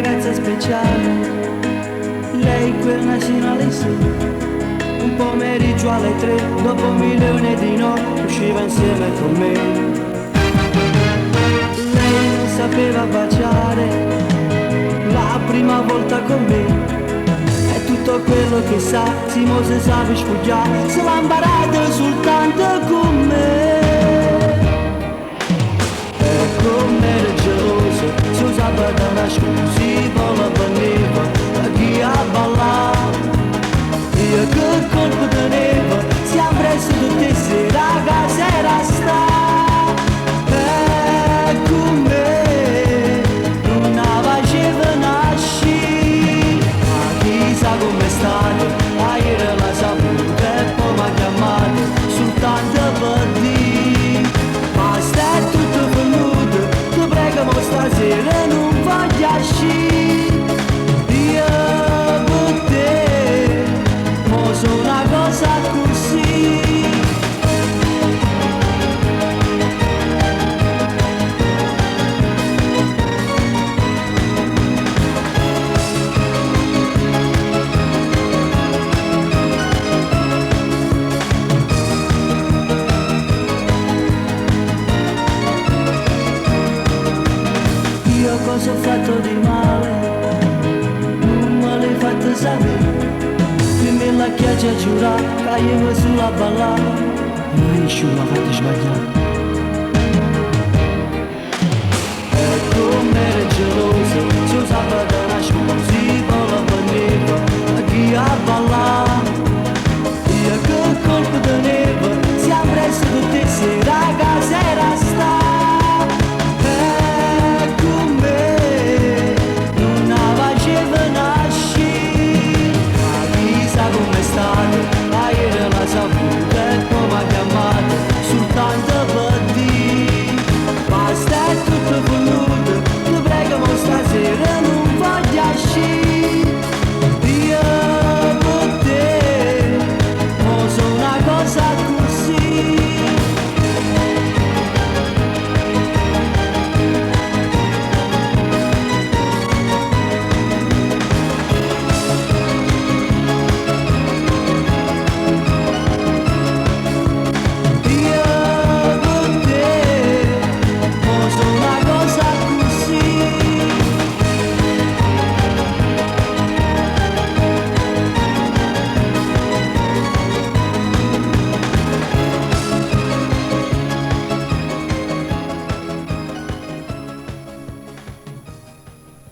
ragazza speciale, lei quel nasino alle 6, un pomeriggio alle 3, dopo milioni di no, usciva insieme con me. Lei non sapeva baciare, la prima volta con me, è tutto quello che sa, Simone sa sfoggiare, se l'ha imparato soltanto con me. E come geloso, si usava da una scusa, la veniva da chi a ballare. Io che colpo tenevo, siamo preso tutti se la casa era sta. E con me non la faceva nascere, ma chissà com'è stato, ieri la saputa e poi mi ha chiamato soltanto per dire, ma stai tutto venuto, ti prego mo stasera non voglio uscire. Io per te mo sono una cosa così. Io cosa ho fatto di male? Non me l'hai fatto sapere. Prima la chiaccia a giurare, che io mi sulla ballare, non riuscivo a farti sbagliare.